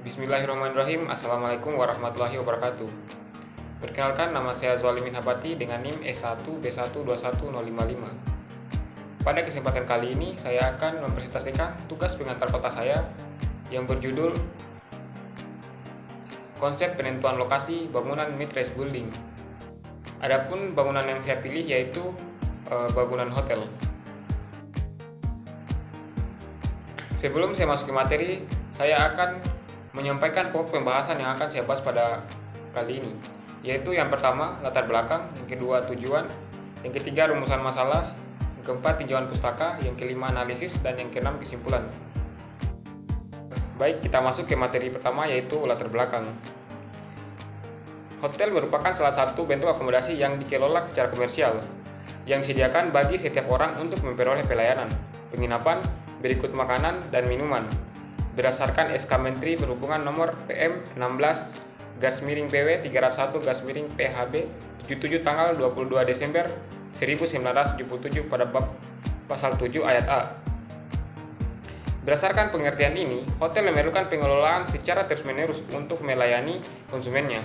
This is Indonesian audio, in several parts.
Bismillahirrahmanirrahim. Assalamualaikum warahmatullahi wabarakatuh. Perkenalkan, nama saya Zwalimin Habati dengan NIM S1B121055. Pada kesempatan kali ini, saya akan mempresentasikan tugas pengantar kota saya yang berjudul Konsep Penentuan Lokasi Bangunan Mid-rise Building. Adapun bangunan yang saya pilih yaitu bangunan hotel. Sebelum saya masuk ke materi, saya akan menyampaikan pokok pembahasan yang akan saya bahas pada kali ini, yaitu yang pertama latar belakang, yang kedua tujuan, yang ketiga rumusan masalah, yang keempat tinjauan pustaka, yang kelima analisis, dan yang keenam kesimpulan. Baik, kita masuk ke materi pertama yaitu latar belakang. Hotel merupakan salah satu bentuk akomodasi yang dikelola secara komersial yang disediakan bagi setiap orang untuk memperoleh pelayanan penginapan berikut makanan dan minuman berdasarkan SK Menteri Perhubungan nomor PM 16/PW 301/PHB 77 tanggal 22 Desember 1977 pada bab pasal 7 ayat A. Berdasarkan pengertian ini, hotel memerlukan pengelolaan secara terus-menerus untuk melayani konsumennya.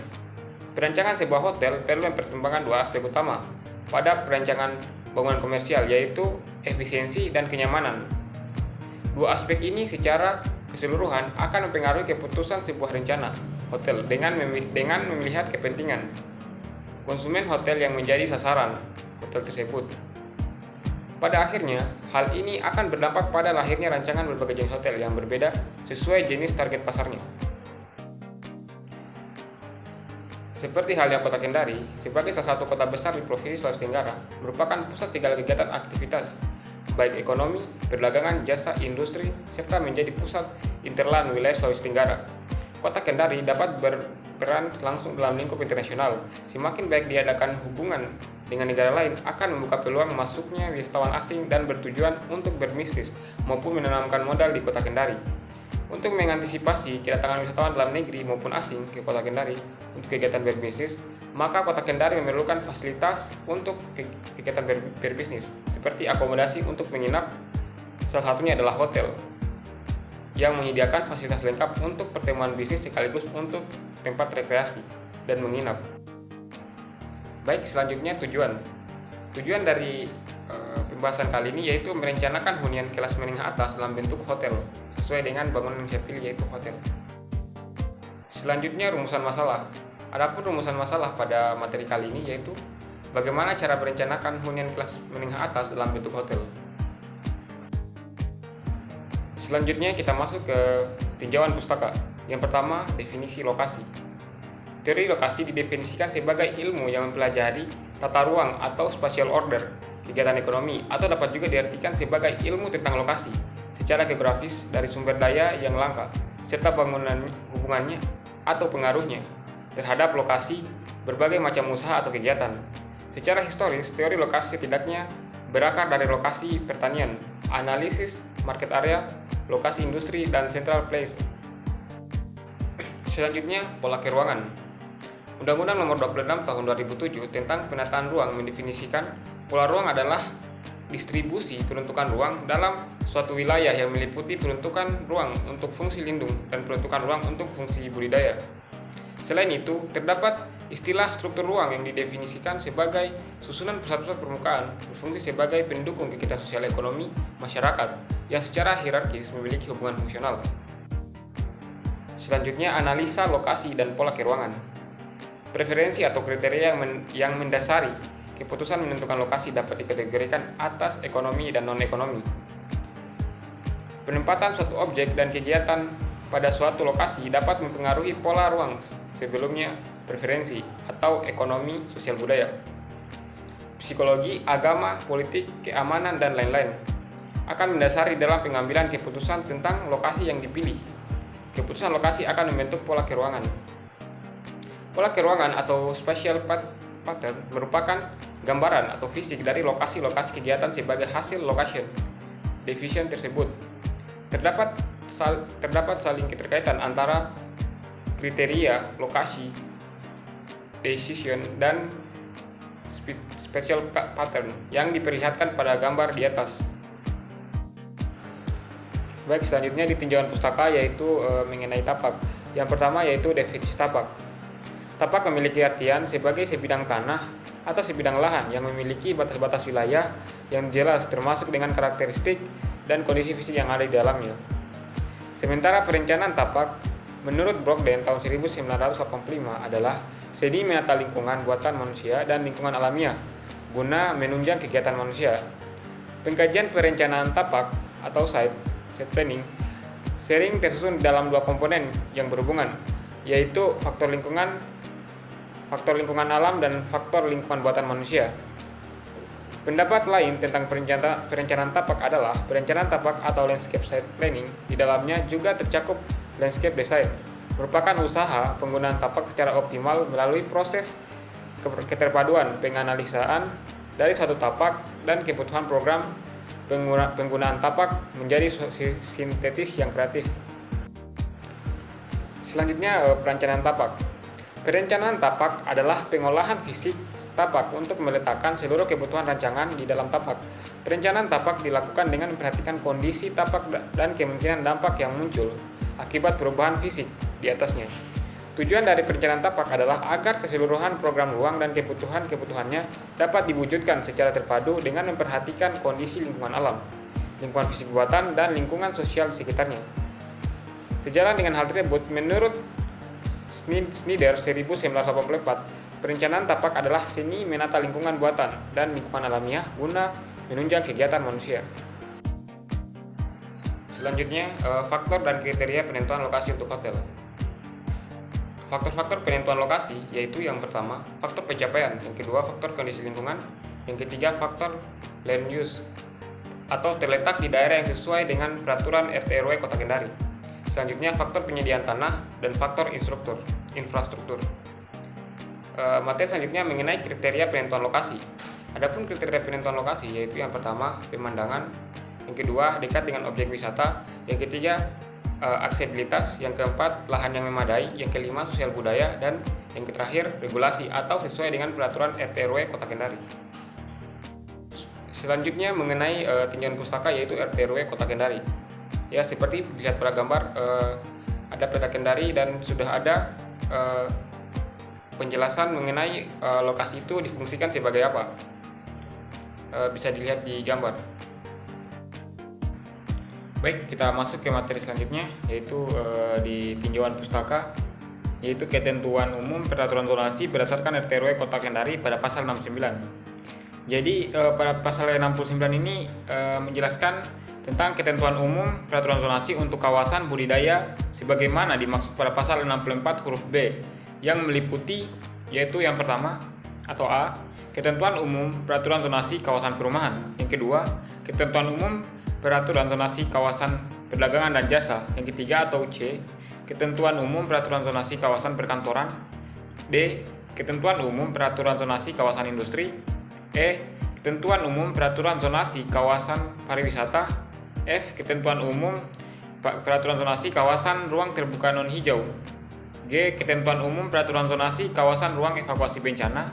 Perancangan sebuah hotel perlu mempertimbangkan dua aspek utama pada perancangan bangunan komersial, yaitu efisiensi dan kenyamanan. Dua aspek ini secara keseluruhan akan mempengaruhi keputusan sebuah rencana hotel dengan melihat kepentingan konsumen hotel yang menjadi sasaran hotel tersebut. Pada akhirnya, hal ini akan berdampak pada lahirnya rancangan berbagai jenis hotel yang berbeda sesuai jenis target pasarnya. Seperti halnya Kota Kendari, sebagai salah satu kota besar di Provinsi Sulawesi Tenggara, merupakan pusat segala kegiatan aktivitas baik ekonomi, perdagangan, jasa, industri, serta menjadi pusat hinterland wilayah Sulawesi Tenggara. Kota Kendari dapat berperan langsung dalam lingkup internasional. Semakin baik diadakan hubungan dengan negara lain akan membuka peluang masuknya wisatawan asing dan bertujuan untuk berbisnis maupun menanamkan modal di Kota Kendari. Untuk mengantisipasi kedatangan wisatawan dalam negeri maupun asing ke Kota Kendari untuk kegiatan berbisnis, maka Kota Kendari memerlukan fasilitas untuk kegiatan berbisnis, seperti akomodasi untuk menginap, salah satunya adalah hotel, yang menyediakan fasilitas lengkap untuk pertemuan bisnis sekaligus untuk tempat rekreasi dan menginap. Baik, selanjutnya tujuan. Tujuan dari pembahasan kali ini yaitu merencanakan hunian kelas menengah atas dalam bentuk hotel, sesuai dengan bangunan yang saya pilih yaitu hotel. Selanjutnya rumusan masalah. Adapun rumusan masalah pada materi kali ini yaitu bagaimana cara merencanakan hunian kelas menengah atas dalam bentuk hotel. Selanjutnya kita masuk ke tinjauan pustaka. Yang pertama, definisi lokasi. Teori lokasi didefinisikan sebagai ilmu yang mempelajari tata ruang atau spatial order, kegiatan ekonomi, atau dapat juga diartikan sebagai ilmu tentang lokasi secara geografis dari sumber daya yang langka, serta bangunan hubungannya atau pengaruhnya terhadap lokasi berbagai macam usaha atau kegiatan. Secara historis, teori lokasi setidaknya berakar dari lokasi pertanian, analisis market area, lokasi industri, dan central place. Selanjutnya, pola keruangan. Undang-Undang Nomor 26 Tahun 2007 tentang penataan ruang mendefinisikan pola ruang adalah distribusi peruntukan ruang dalam suatu wilayah yang meliputi peruntukan ruang untuk fungsi lindung dan peruntukan ruang untuk fungsi budidaya. Selain itu, terdapat istilah struktur ruang yang didefinisikan sebagai susunan pusat-pusat permukaan berfungsi sebagai pendukung kegiatan sosial ekonomi masyarakat yang secara hierarkis memiliki hubungan fungsional. Selanjutnya, analisa lokasi dan pola keruangan. Preferensi atau kriteria yang mendasari keputusan menentukan lokasi dapat dikategorikan atas ekonomi dan non-ekonomi. Penempatan suatu objek dan kegiatan pada suatu lokasi dapat mempengaruhi pola ruang sebelumnya preferensi atau ekonomi, sosial budaya, psikologi, agama, politik, keamanan, dan lain-lain akan mendasari dalam pengambilan keputusan tentang lokasi yang dipilih. Keputusan lokasi akan membentuk pola keruangan. Pola keruangan atau spatial pattern merupakan gambaran atau fisik dari lokasi-lokasi kegiatan sebagai hasil location division tersebut. Terdapat saling keterkaitan antara kriteria, lokasi, decision, dan spatial pattern yang diperlihatkan pada gambar di atas. Baik, selanjutnya di tinjauan pustaka yaitu mengenai tapak. Yang pertama yaitu definisi tapak. Tapak memiliki artian sebagai sebidang tanah atau sebidang lahan yang memiliki batas-batas wilayah yang jelas termasuk dengan karakteristik dan kondisi fisik yang ada di dalamnya. Sementara perencanaan tapak menurut Brogden tahun 1985 adalah seni menata lingkungan buatan manusia dan lingkungan alamiah guna menunjang kegiatan manusia. Pengkajian perencanaan tapak atau site planning sering tersusun dalam dua komponen yang berhubungan, yaitu faktor lingkungan alam dan faktor lingkungan buatan manusia. Pendapat lain tentang perencanaan tapak adalah perencanaan tapak atau landscape site planning di dalamnya juga tercakup landscape design, merupakan usaha penggunaan tapak secara optimal melalui proses keterpaduan penganalisaan dari suatu tapak dan kebutuhan program penggunaan tapak menjadi sintetis yang kreatif. Selanjutnya, perencanaan tapak. Perencanaan tapak adalah pengolahan fisik tapak untuk meletakkan seluruh kebutuhan rancangan di dalam tapak. Perencanaan tapak dilakukan dengan memperhatikan kondisi tapak dan kemungkinan dampak yang muncul akibat perubahan fisik di atasnya. Tujuan dari perencanaan tapak adalah agar keseluruhan program ruang dan kebutuhannya dapat diwujudkan secara terpadu dengan memperhatikan kondisi lingkungan alam, lingkungan fisik buatan, dan lingkungan sosial di sekitarnya. Sejalan dengan hal tersebut, menurut Snyder 1984, perencanaan tapak adalah seni menata lingkungan buatan dan lingkungan alamiah guna menunjang kegiatan manusia. Selanjutnya, faktor dan kriteria penentuan lokasi untuk hotel. Faktor-faktor penentuan lokasi yaitu yang pertama, faktor pencapaian, yang kedua, faktor kondisi lingkungan, yang ketiga, faktor land use atau terletak di daerah yang sesuai dengan peraturan RT RW Kota Kendari. Selanjutnya, faktor penyediaan tanah dan faktor infrastruktur. Materi selanjutnya mengenai kriteria penentuan lokasi. Adapun kriteria penentuan lokasi yaitu yang pertama, pemandangan, yang kedua, dekat dengan objek wisata, yang ketiga, aksesibilitas, yang keempat, lahan yang memadai, yang kelima, sosial budaya, dan yang terakhir, regulasi atau sesuai dengan peraturan RT RW Kota Kendari. Selanjutnya mengenai tinjauan pustaka yaitu RT RW Kota Kendari. Ya, seperti dilihat pada gambar, ada peta Kendari dan sudah ada penjelasan mengenai lokasi itu difungsikan sebagai apa. Bisa dilihat di gambar. Baik, kita masuk ke materi selanjutnya yaitu di tinjauan pustaka, yaitu ketentuan umum peraturan zonasi berdasarkan RT RW Kota Kendari pada pasal 69. Jadi pada pasal 69 ini menjelaskan tentang ketentuan umum peraturan zonasi untuk kawasan budidaya sebagaimana dimaksud pada pasal 64 huruf B yang meliputi yaitu yang pertama atau A, ketentuan umum peraturan zonasi kawasan perumahan, yang kedua, ketentuan umum peraturan zonasi kawasan perdagangan dan jasa, yang ketiga atau C, ketentuan umum peraturan zonasi kawasan perkantoran, D, ketentuan umum peraturan zonasi kawasan industri, E, ketentuan umum peraturan zonasi kawasan pariwisata, F, ketentuan umum peraturan zonasi kawasan ruang terbuka non hijau, G, ketentuan umum peraturan zonasi kawasan ruang evakuasi bencana,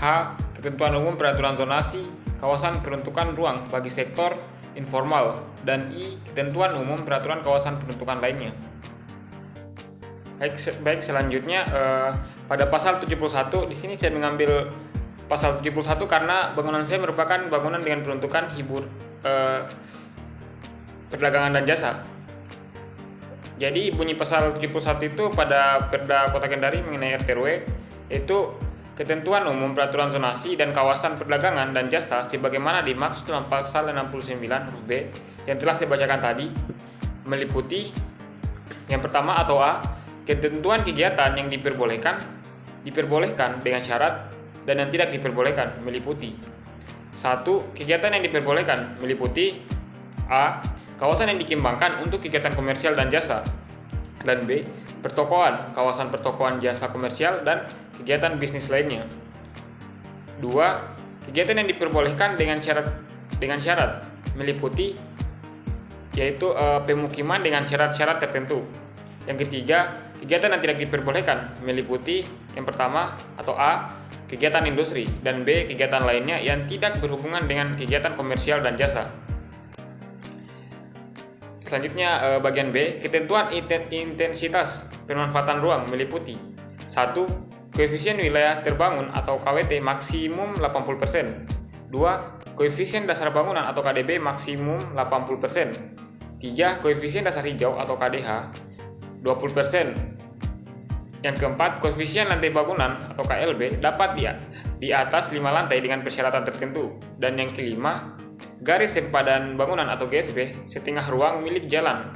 H, ketentuan umum peraturan zonasi kawasan peruntukan ruang bagi sektor informal, dan I, ketentuan umum peraturan kawasan peruntukan lainnya. Baik, selanjutnya pada pasal 71 di sini saya mengambil pasal 71 karena bangunan saya merupakan bangunan dengan peruntukan perdagangan dan jasa. Jadi bunyi pasal 71 itu pada Perda Kota Kendari mengenai RT RW itu ketentuan umum peraturan zonasi dan kawasan perdagangan dan jasa sebagaimana dimaksud dalam pasal 69 huruf B yang telah saya bacakan tadi meliputi yang pertama atau A, ketentuan kegiatan yang diperbolehkan dengan syarat dan yang tidak diperbolehkan meliputi 1. Kegiatan yang diperbolehkan meliputi A, kawasan yang dikembangkan untuk kegiatan komersial dan jasa, dan B, pertokoan, kawasan pertokoan jasa komersial dan kegiatan bisnis lainnya. 2. Kegiatan yang diperbolehkan dengan syarat meliputi yaitu pemukiman dengan syarat-syarat tertentu. Yang ketiga, kegiatan yang tidak diperbolehkan meliputi yang pertama atau A, kegiatan industri, dan B, kegiatan lainnya yang tidak berhubungan dengan kegiatan komersial dan jasa. Selanjutnya bagian B, ketentuan intensitas Pemanfaatan ruang meliputi 1. Koefisien wilayah terbangun atau KWT maksimum 80%. 2. Koefisien dasar bangunan atau KDB maksimum 80%. 3. Koefisien dasar hijau atau KDH 20%. Yang keempat, koefisien lantai bangunan atau KLB dapat di atas 5 lantai dengan persyaratan tertentu. Dan yang kelima, garis sempadan bangunan atau GSB setengah ruang milik jalan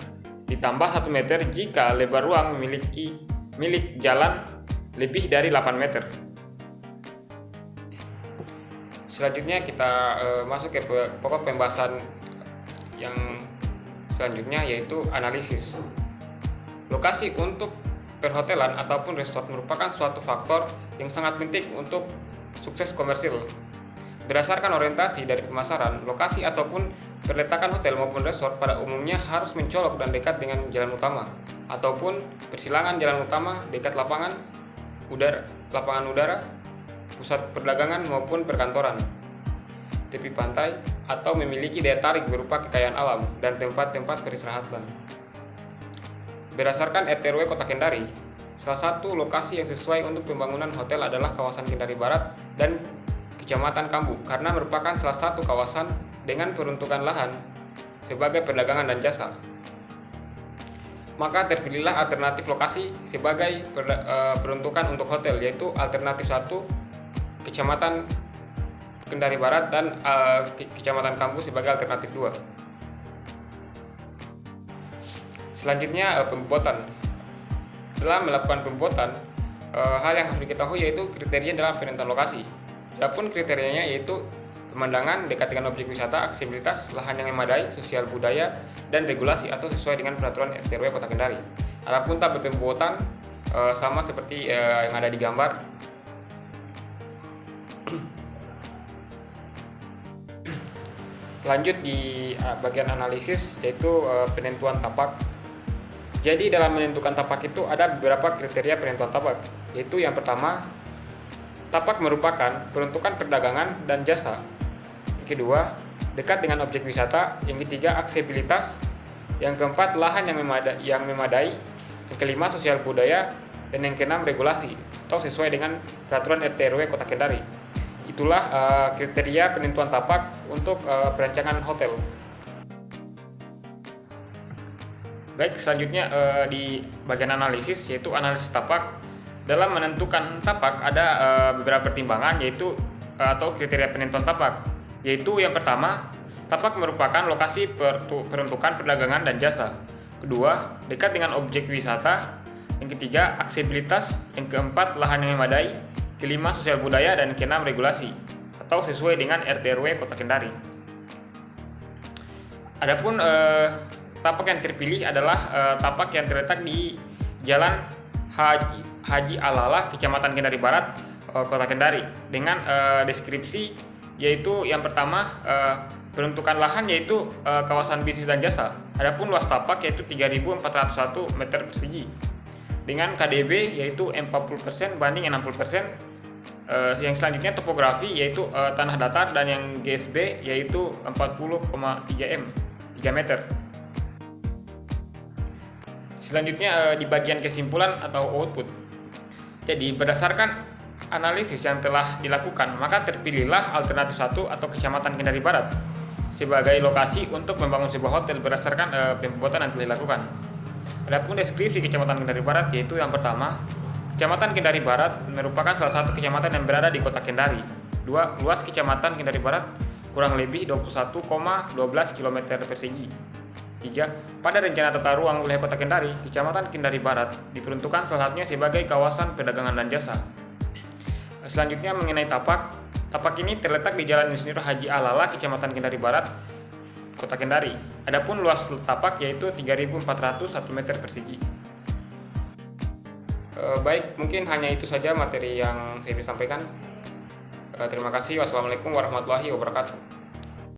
ditambah 1 meter jika lebar ruang milik jalan lebih dari 8 meter. Selanjutnya kita masuk ke pokok pembahasan yang selanjutnya, yaitu analisis. Lokasi untuk perhotelan ataupun resort merupakan suatu faktor yang sangat penting untuk sukses komersil. Berdasarkan orientasi dari pemasaran, lokasi ataupun perletakan hotel maupun resort pada umumnya harus mencolok dan dekat dengan jalan utama ataupun persilangan jalan utama, dekat lapangan udara, pusat perdagangan maupun perkantoran, tepi pantai, atau memiliki daya tarik berupa kekayaan alam dan tempat-tempat peristirahatan. Berdasarkan RT/RW Kota Kendari, salah satu lokasi yang sesuai untuk pembangunan hotel adalah kawasan Kendari Barat dan Kecamatan Kambu karena merupakan salah satu kawasan dengan peruntukan lahan sebagai perdagangan dan jasa. Maka terpilihlah alternatif lokasi sebagai peruntukan untuk hotel, yaitu alternatif 1 Kecamatan Kendari Barat dan Kecamatan Kambu sebagai alternatif 2. Selanjutnya pembobotan. Setelah melakukan pembobotan, hal yang harus diketahui yaitu kriteria dalam penentuan lokasi. Adapun kriterianya yaitu pemandangan, dekat dengan objek wisata, aksesibilitas, lahan yang memadai, sosial budaya, dan regulasi atau sesuai dengan peraturan RT/RW Kota Kendari. Adapun tabel pembobotan sama seperti yang ada di gambar. Lanjut di bagian analisis, yaitu penentuan tapak. Jadi dalam menentukan tapak itu ada beberapa kriteria penentuan tapak, yaitu yang pertama, tapak merupakan peruntukan perdagangan dan jasa. Yang kedua, dekat dengan objek wisata. Yang ketiga, aksesibilitas. Yang keempat, lahan yang memadai. Yang kelima, sosial budaya. Dan yang keenam, regulasi atau sesuai dengan peraturan RT/RW Kota Kendari. Itulah kriteria penentuan tapak untuk perancangan hotel. Baik, selanjutnya di bagian analisis, yaitu analisis tapak. Dalam menentukan tapak ada beberapa pertimbangan yaitu atau kriteria penentuan tapak, yaitu yang pertama, tapak merupakan lokasi peruntukan perdagangan dan jasa. Kedua, dekat dengan objek wisata. Yang ketiga, aksesibilitas. Yang keempat, lahan yang memadai. Kelima, sosial budaya. Dan keenam, regulasi atau sesuai dengan RT/RW Kota Kendari. Adapun tapak yang terpilih adalah tapak yang terletak di Jalan Haji Alala, Kecamatan Kendari Barat, Kota Kendari, dengan deskripsi yaitu yang pertama, peruntukan lahan yaitu kawasan bisnis dan jasa. Adapun luas tapak yaitu 3.401 meter persegi dengan KDB yaitu 40% banding 60%. Yang selanjutnya topografi yaitu tanah datar, dan yang GSB yaitu 40,3 m 3 meter. Selanjutnya di bagian kesimpulan atau output. Jadi berdasarkan analisis yang telah dilakukan, maka terpilihlah alternatif 1 atau Kecamatan Kendari Barat sebagai lokasi untuk membangun sebuah hotel berdasarkan pembobotan yang telah dilakukan. Adapun deskripsi Kecamatan Kendari Barat yaitu yang pertama, Kecamatan Kendari Barat merupakan salah satu kecamatan yang berada di Kota Kendari. 2. Luas Kecamatan Kendari Barat kurang lebih 21,12 km persegi. 3. Pada rencana tata ruang wilayah Kota Kendari, Kecamatan Kendari Barat diperuntukkan salah satunya sebagai kawasan perdagangan dan jasa. Selanjutnya mengenai tapak. Tapak ini terletak di Jalan Insinyur Haji Alala, Kecamatan Kendari Barat, Kota Kendari. Adapun luas tapak yaitu 3.401 meter persegi. Baik, mungkin hanya itu saja materi yang saya bisa sampaikan. Terima kasih. Wassalamualaikum warahmatullahi wabarakatuh.